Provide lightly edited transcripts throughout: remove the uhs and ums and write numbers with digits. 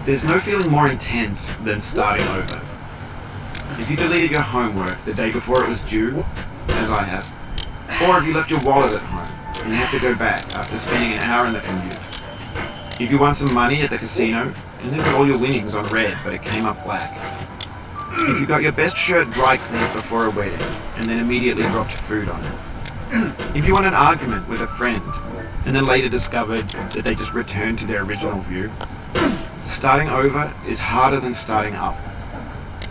There's no feeling more intense than starting over. If you deleted your homework the day before it was due, as I have, or if you left your wallet at home and you have to go back after spending an hour in the commute. If you won some money at the casino and then put all your winnings on red but it came up black. If you got your best shirt dry cleaned before a wedding and then immediately dropped food on it. If you won an argument with a friend and then later discovered that they just returned to their original view. Starting over is harder than starting up.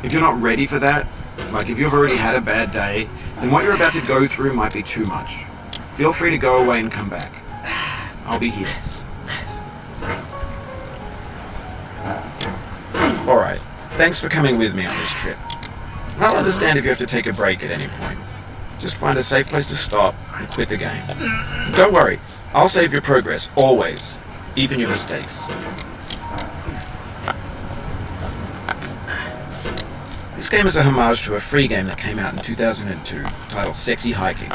If you're not ready for that, like if you've already had a bad day, then what you're about to go through might be too much. Feel free to go away and come back. I'll be here. Alright, thanks for coming with me on this trip. I'll understand if you have to take a break at any point. Just find a safe place to stop and quit the game. Don't worry, I'll save your progress, always, even your mistakes. This game is a homage to a free game that came out in 2002, titled Sexy Hiking.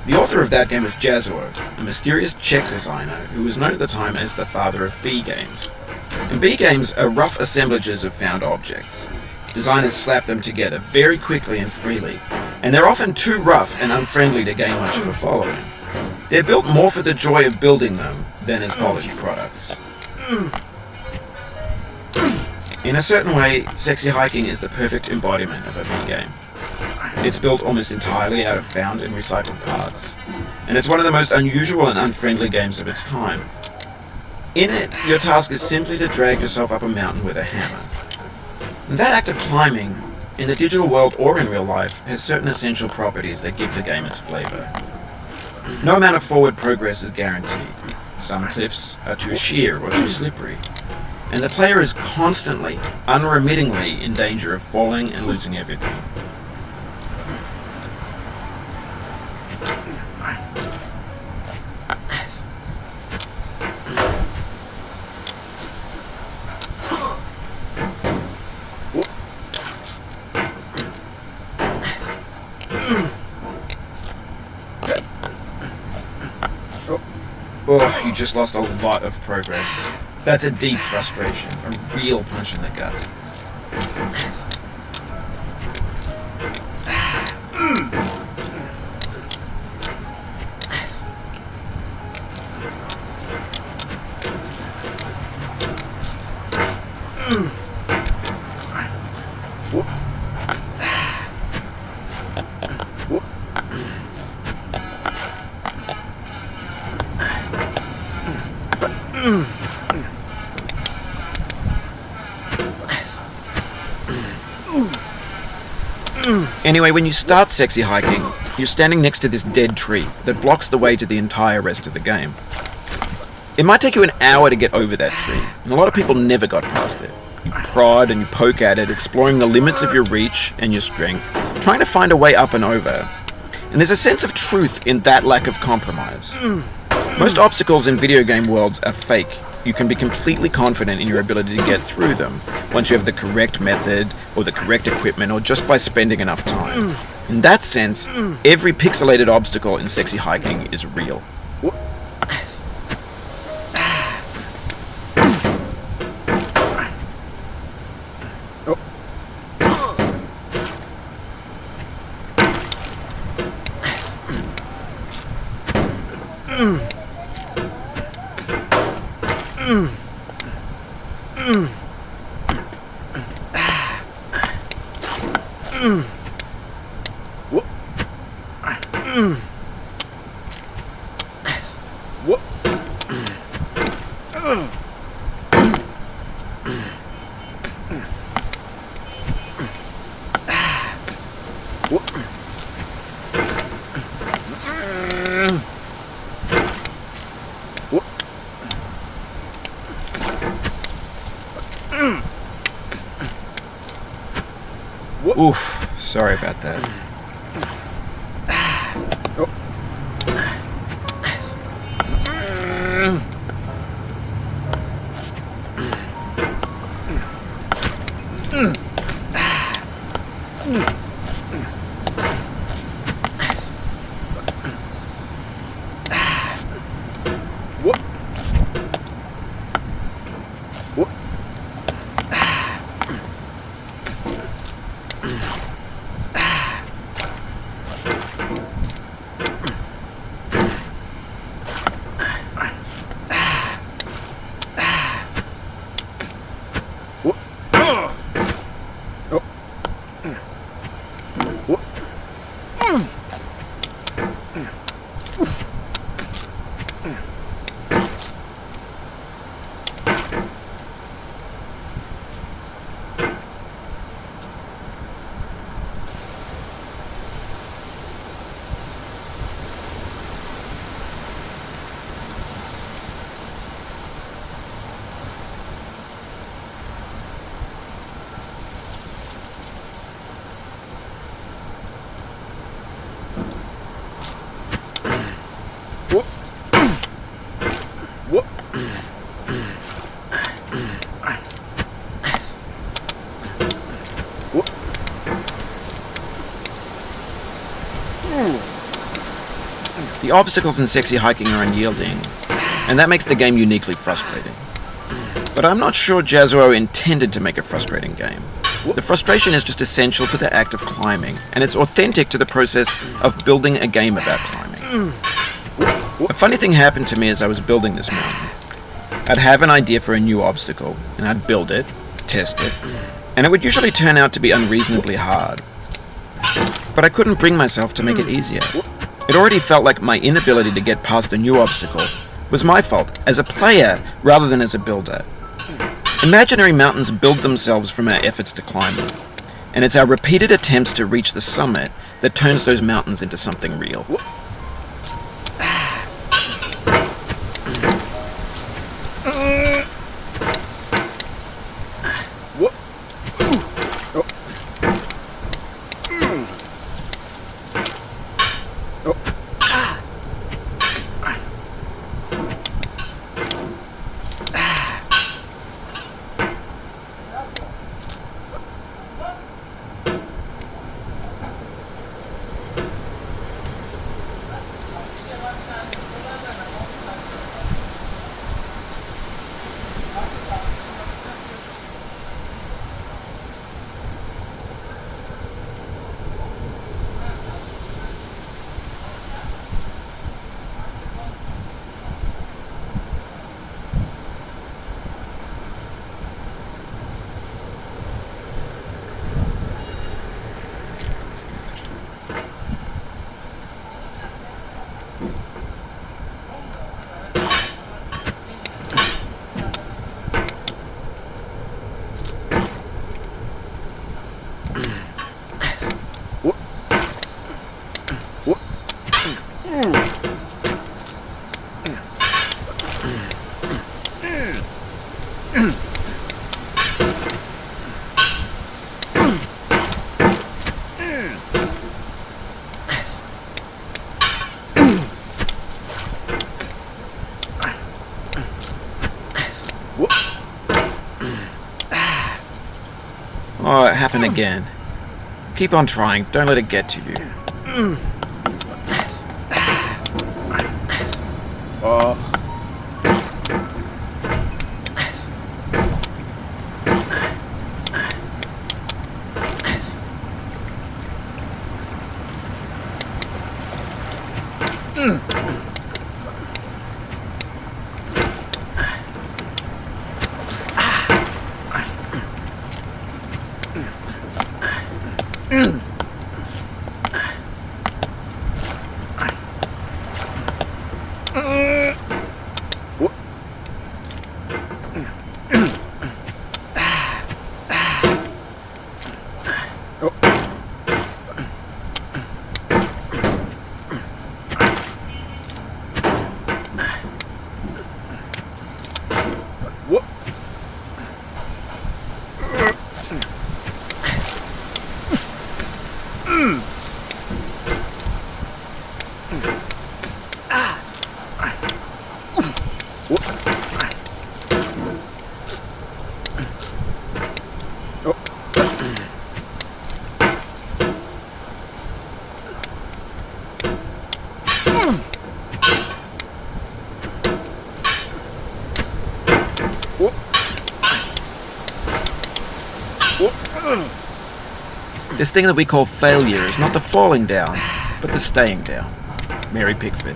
The author of that game was Jazuo, a mysterious Czech designer who was known at the time as the father of B games. And B games are rough assemblages of found objects. Designers slap them together very quickly and freely, and they're often too rough and unfriendly to gain much of a following. They're built more for the joy of building them than as polished products. In a certain way, Sexy Hiking is the perfect embodiment of a B game. It's built almost entirely out of found and recycled parts, and it's one of the most unusual and unfriendly games of its time. In it, your task is simply to drag yourself up a mountain with a hammer. And that act of climbing, in the digital world or in real life, has certain essential properties that give the game its flavor. No amount of forward progress is guaranteed. Some cliffs are too sheer or too slippery. And the player is constantly, unremittingly in danger of falling and losing everything. Oh, you just lost a lot of progress. That's a deep frustration, a real punch in the gut. Anyway, when you start Sexy Hiking, you're standing next to this dead tree that blocks the way to the entire rest of the game. It might take you an hour to get over that tree, and a lot of people never got past it. You prod and you poke at it, exploring the limits of your reach and your strength, trying to find a way up and over. And there's a sense of truth in that lack of compromise. Most obstacles in video game worlds are fake. You can be completely confident in your ability to get through them once you have the correct method or the correct equipment or just by spending enough time. In that sense, every pixelated obstacle in Sexy Hiking is real. Oof, sorry about that. The obstacles in sexy hiking are unyielding, and that makes the game uniquely frustrating. But I'm not sure Jazzuo intended to make a frustrating game. The frustration is just essential to the act of climbing, and it's authentic to the process of building a game about climbing. A funny thing happened to me as I was building this mountain. I'd have an idea for a new obstacle, and I'd build it, test it, and it would usually turn out to be unreasonably hard. But I couldn't bring myself to make it easier. It already felt like my inability to get past the new obstacle was my fault as a player rather than as a builder. Imaginary mountains build themselves from our efforts to climb them, and it's our repeated attempts to reach the summit that turns those mountains into something real. Oh, it happened again. Keep on trying, don't let it get to you. This thing that we call failure is not the falling down, but the staying down. Mary Pickford.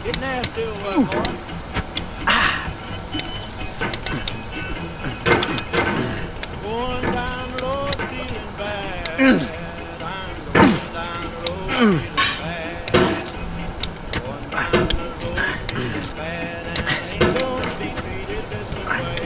Get nasty, boy. Going down the road feeling bad. I'm going down the road feeling bad. Going down the road feeling bad, and I ain't gonna be treated this way.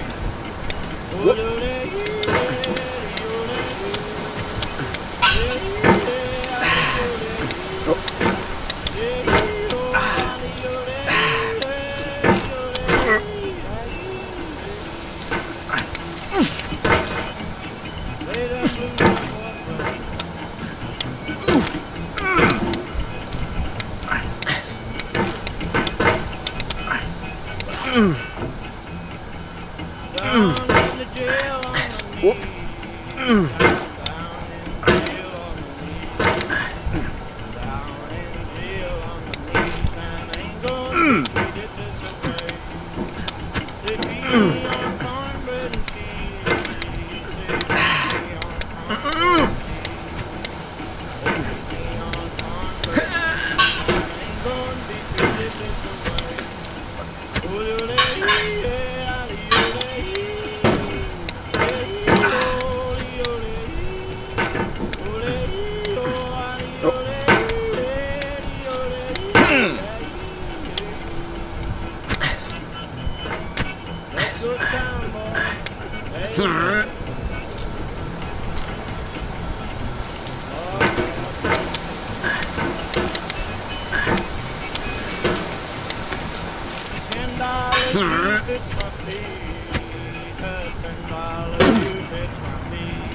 $10 you fix my feet.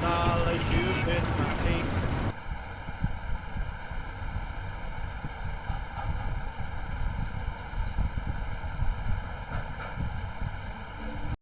$10 you